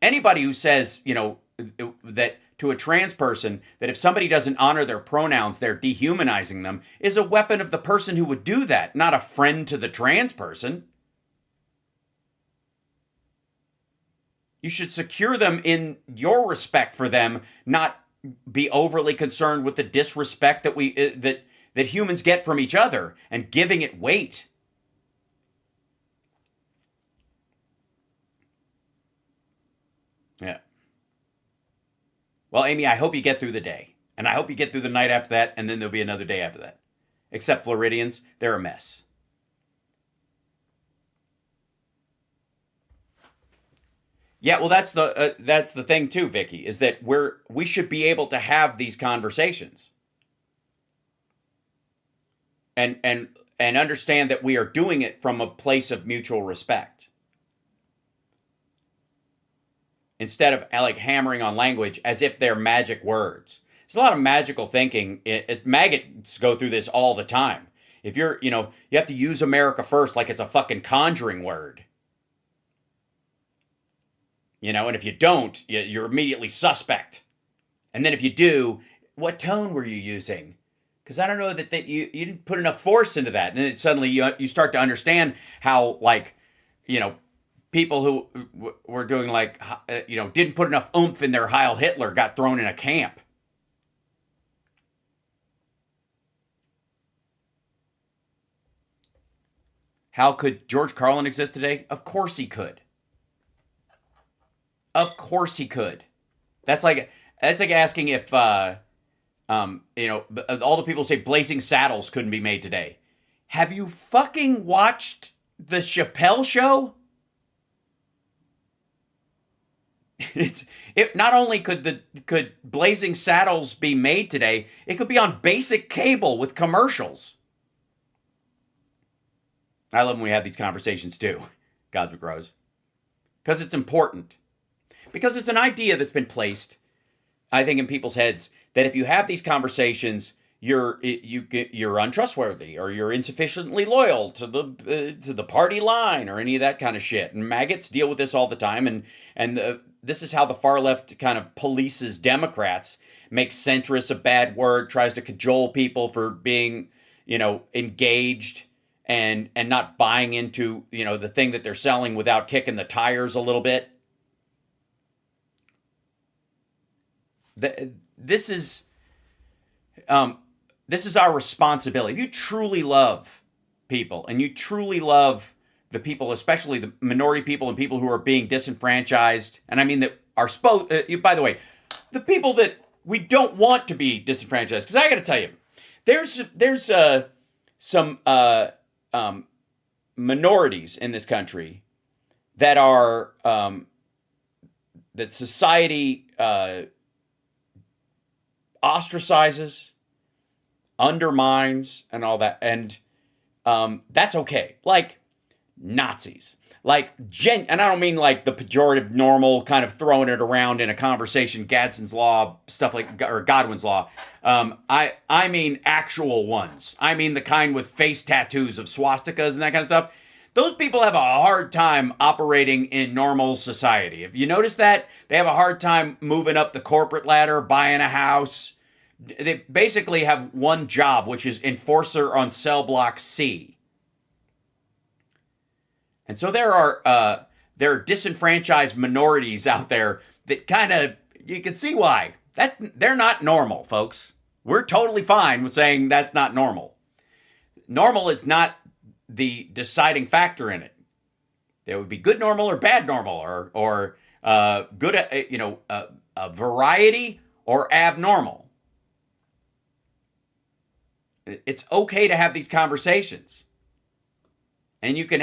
Anybody who says, that to a trans person, that if somebody doesn't honor their pronouns, they're dehumanizing them, is a weapon of the person who would do that, not a friend to the trans person. You should secure them in your respect for them, not be overly concerned with the disrespect that that humans get from each other and giving it weight. Yeah. Well, Amy, I hope you get through the day. And I hope you get through the night after that, and then there'll be another day after that. Except Floridians, they're a mess. Yeah, well, that's the thing too, Vicky, is that we should be able to have these conversations, and understand that we are doing it from a place of mutual respect, instead of like hammering on language as if they're magic words. There's a lot of magical thinking. Maggots go through this all the time. If you have to use America first like it's a fucking conjuring word. And if you don't, you're immediately suspect. And then if you do, what tone were you using? Because I don't know that you didn't put enough force into that. And then suddenly you start to understand how, like, people who were doing, like, didn't put enough oomph in their Heil Hitler got thrown in a camp. How could George Carlin exist today? Of course he could. Of course he could. That's like asking if all the people say Blazing Saddles couldn't be made today. Have you fucking watched the Chappelle show? Not only could Blazing Saddles be made today, it could be on basic cable with commercials. I love when we have these conversations too, Cosmic Rose, because it's important. Because it's an idea that's been placed, I think, in people's heads, that if you have these conversations, you're untrustworthy, or you're insufficiently loyal to the party line, or any of that kind of shit. And maggots deal with this all the time, and this is how the far left kind of polices Democrats, makes centrist a bad word, tries to cajole people for being, engaged, and not buying into, the thing that they're selling without kicking the tires a little bit. This is our responsibility. If you truly love people and you truly love the people, especially the minority people and people who are being disenfranchised, and I mean that are by the way, the people that we don't want to be disenfranchised, because I got to tell you, there's some minorities in this country that are that society ostracizes, undermines, and all that, and that's okay. Like Nazis, and I don't mean like the pejorative, normal kind of throwing it around in a conversation, Gadsden's law stuff or Godwin's law. I mean actual ones. I mean the kind with face tattoos of swastikas and that kind of stuff. Those people have a hard time operating in normal society. If you notice that, they have a hard time moving up the corporate ladder, buying a house. They basically have one job, which is enforcer on cell block C. And so there are disenfranchised minorities out there that kind of, you can see why. They're not normal, folks. We're totally fine with saying that's not normal. Normal is not the deciding factor in it. There would be good normal or bad normal, or good, a variety or abnormal. It's okay to have these conversations, and you can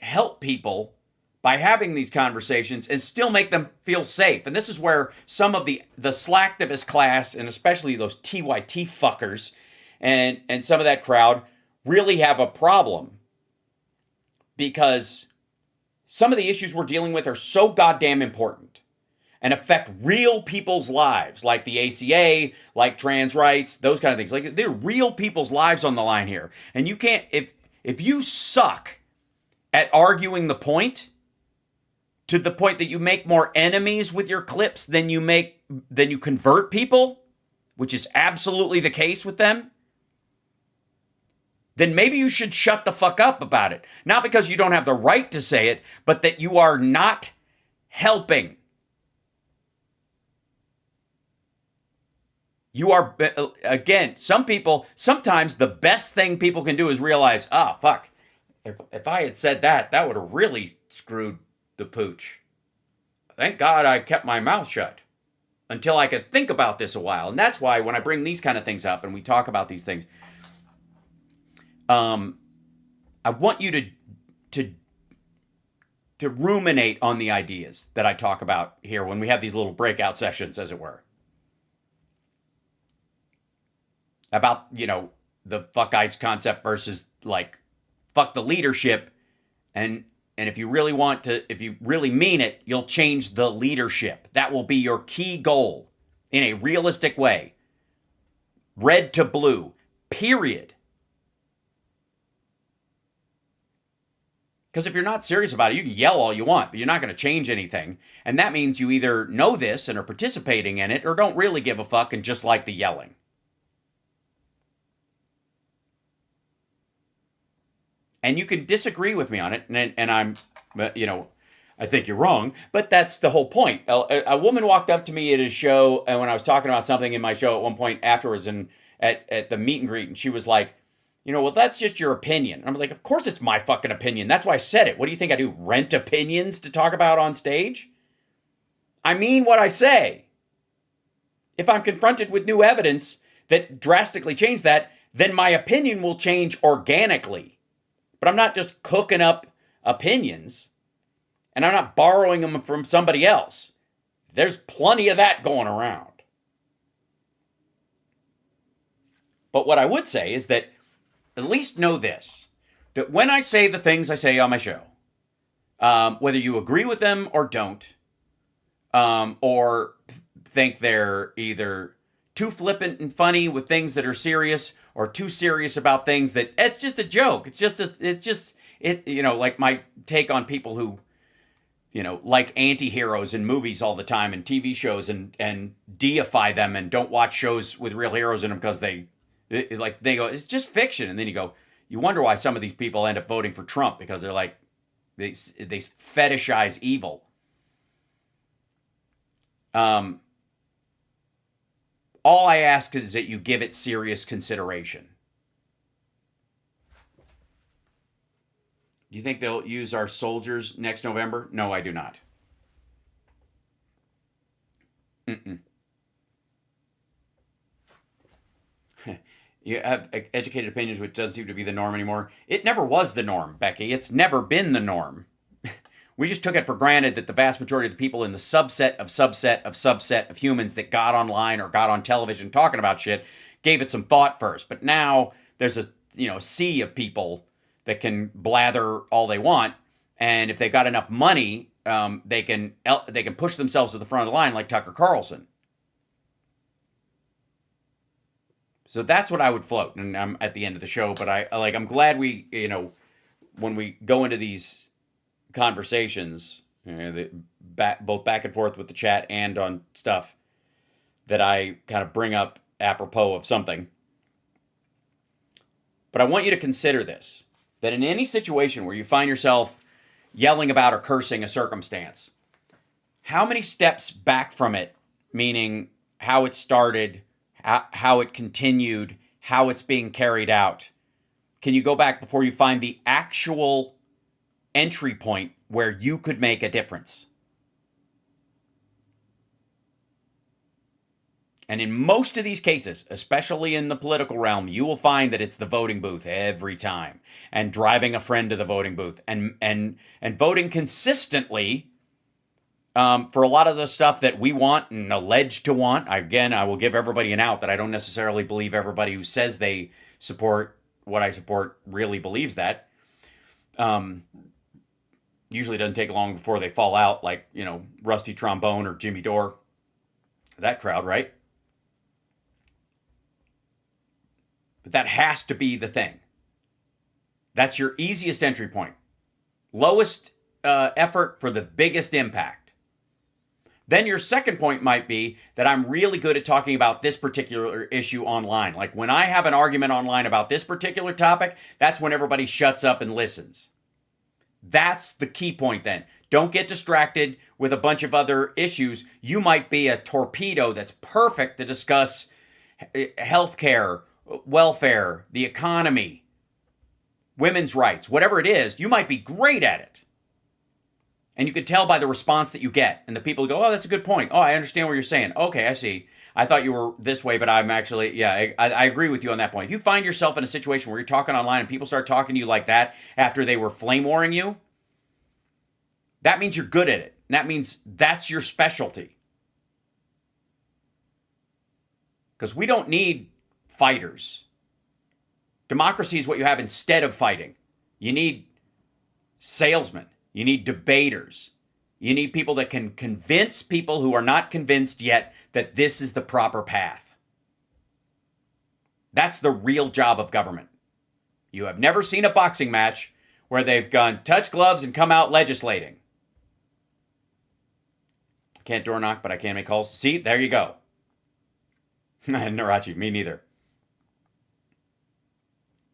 help people by having these conversations and still make them feel safe. And this is where some of the slacktivist class, and especially those TYT fuckers and some of that crowd, really have a problem, because some of the issues we're dealing with are so goddamn important and affect real people's lives, like the ACA, like trans rights, those kind of things. Like, they're real people's lives on the line here. And you can't, if you suck at arguing the point, to the point that you make more enemies with your clips than you convert people, which is absolutely the case with them, then maybe you should shut the fuck up about it. Not because you don't have the right to say it, but that you are not helping. You are, again, sometimes the best thing people can do is realize, fuck, if I had said that would have really screwed the pooch. Thank God I kept my mouth shut until I could think about this a while. And that's why when I bring these kind of things up and we talk about these things, I want you to ruminate on the ideas that I talk about here when we have these little breakout sessions, as it were. About, the fuck ice concept versus like fuck the leadership. And if you really if you really mean it, you'll change the leadership. That will be your key goal in a realistic way. Red to blue, period. Because if you're not serious about it, you can yell all you want, but you're not going to change anything. And that means you either know this and are participating in it, or don't really give a fuck and just like the yelling. And you can disagree with me on it, and I'm, I think you're wrong, but that's the whole point. A woman walked up to me at a show, and when I was talking about something in my show at one point afterwards, and at the meet and greet, and she was like, well, that's just your opinion. And I was like, of course it's my fucking opinion. That's why I said it. What do you think I do? Rent opinions to talk about on stage? I mean what I say. If I'm confronted with new evidence that drastically change that, then my opinion will change organically. But I'm not just cooking up opinions, and I'm not borrowing them from somebody else. There's plenty of that going around. But what I would say is that at least know this, that when I say the things I say on my show, whether you agree with them or don't, or think they're either too flippant and funny with things that are serious, or too serious about things that it's just a joke. Like my take on people who, like anti-heroes in movies all the time and TV shows and deify them and don't watch shows with real heroes in them because they go, it's just fiction. And then you go, You wonder why some of these people end up voting for Trump, because they're like, they fetishize evil. All I ask is that you give it serious consideration. Do you think they'll use our soldiers next November? No, I do not. You have educated opinions, which doesn't seem to be the norm anymore. It never was the norm, Becky. It's never been the norm. We just took it for granted that the vast majority of the people in the subset of humans that got online or got on television talking about shit gave it some thought first. But now there's a sea of people that can blather all they want, and if they've got enough money, they can push themselves to the front of the line like Tucker Carlson. So that's what I would float, and I'm at the end of the show. But I'm glad we, when we go into these conversations, both back and forth with the chat and on stuff, that I kind of bring up apropos of something. But I want you to consider this, that in any situation where you find yourself yelling about or cursing a circumstance, how many steps back from it, meaning how it started, how it continued, how it's being carried out, can you go back before you find the actual entry point where you could make a difference? And in most of these cases, especially in the political realm, you will find that it's the voting booth every time, and driving a friend to the voting booth, and voting consistently for a lot of the stuff that we want and alleged to want. Again, I will give everybody an out that I don't necessarily believe everybody who says they support what I support really believes that. Usually doesn't take long before they fall out, like, Rusty Trombone or Jimmy Dore. That crowd, right? But that has to be the thing. That's your easiest entry point. Lowest effort for the biggest impact. Then your second point might be that I'm really good at talking about this particular issue online. Like when I have an argument online about this particular topic, that's when everybody shuts up and listens. That's the key point then. Don't get distracted with a bunch of other issues. You might be a torpedo that's perfect to discuss healthcare, welfare, the economy, women's rights, whatever it is. You might be great at it. And you can tell by the response that you get. And the people go, oh, that's a good point. Oh, I understand what you're saying. Okay, I see. I thought you were this way, but I'm actually, I agree with you on that point. If you find yourself in a situation where you're talking online and people start talking to you like that after they were flame warring you, that means you're good at it. And that means that's your specialty. Because we don't need fighters. Democracy is what you have instead of fighting. You need salesmen. You need debaters. You need people that can convince people who are not convinced yet that this is the proper path. That's the real job of government. You have never seen a boxing match where they've gone touch gloves and come out legislating. I can't door knock, but I can make calls. See, there you go. Narachi, me neither.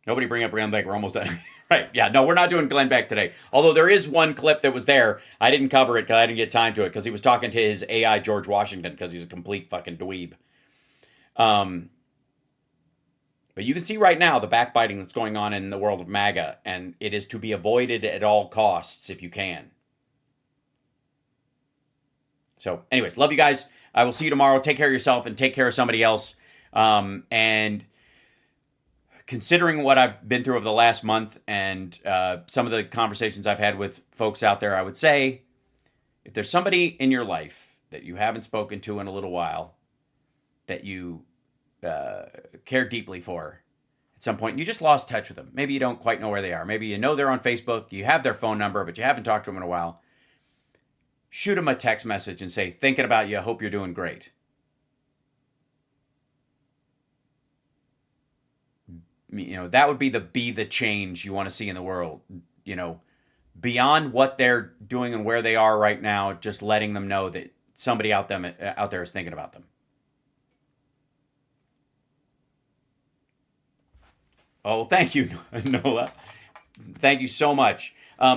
Nobody bring up Glenn Beck. We're almost done. Right. Yeah. No, we're not doing Glenn Beck today. Although there is one clip that was there. I didn't cover it because I didn't get time to it because he was talking to his AI George Washington because he's a complete fucking dweeb. But you can see right now the backbiting that's going on in the world of MAGA, and it is to be avoided at all costs if you can. So anyways, love you guys. I will see you tomorrow. Take care of yourself and take care of somebody else. And considering what I've been through over the last month and some of the conversations I've had with folks out there, I would say if there's somebody in your life that you haven't spoken to in a little while, that you care deeply for, at some point you just lost touch with them. Maybe you don't quite know where they are. Maybe you know they're on Facebook, you have their phone number, but you haven't talked to them in a while. Shoot them a text message and say, thinking about you, hope you're doing great. That would be the change you want to see in the world. Beyond what they're doing and where they are right now, just letting them know that somebody out there is thinking about them. Oh, thank you, Nola. Thank you so much.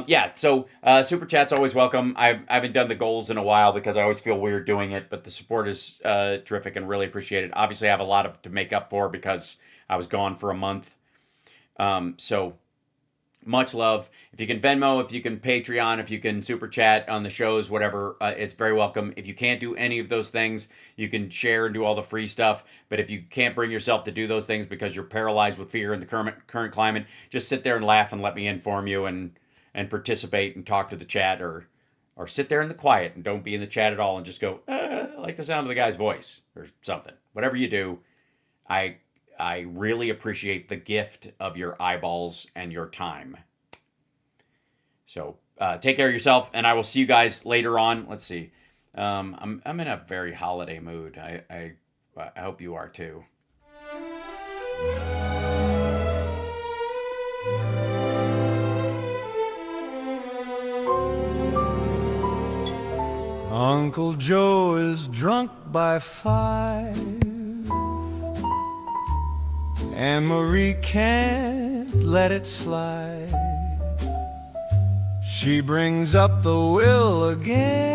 Yeah, so super chat's always welcome. I haven't done the goals in a while because I always feel weird doing it, but the support is terrific and really appreciate it. Obviously, I have a lot to make up for because I was gone for a month. So much love. If you can Venmo, if you can Patreon, if you can super chat on the shows, whatever, it's very welcome. If you can't do any of those things, you can share and do all the free stuff. But if you can't bring yourself to do those things because you're paralyzed with fear in the current climate, just sit there and laugh and let me inform you and participate and talk to the chat, or sit there in the quiet and don't be in the chat at all and just go, I like the sound of the guy's voice or something. Whatever you do, I really appreciate the gift of your eyeballs and your time. So take care of yourself, and I will see you guys later on. Let's see. I'm in a very holiday mood. I hope you are too. Uncle Joe is drunk by 5, and Marie can't let it slide. She brings up the will again.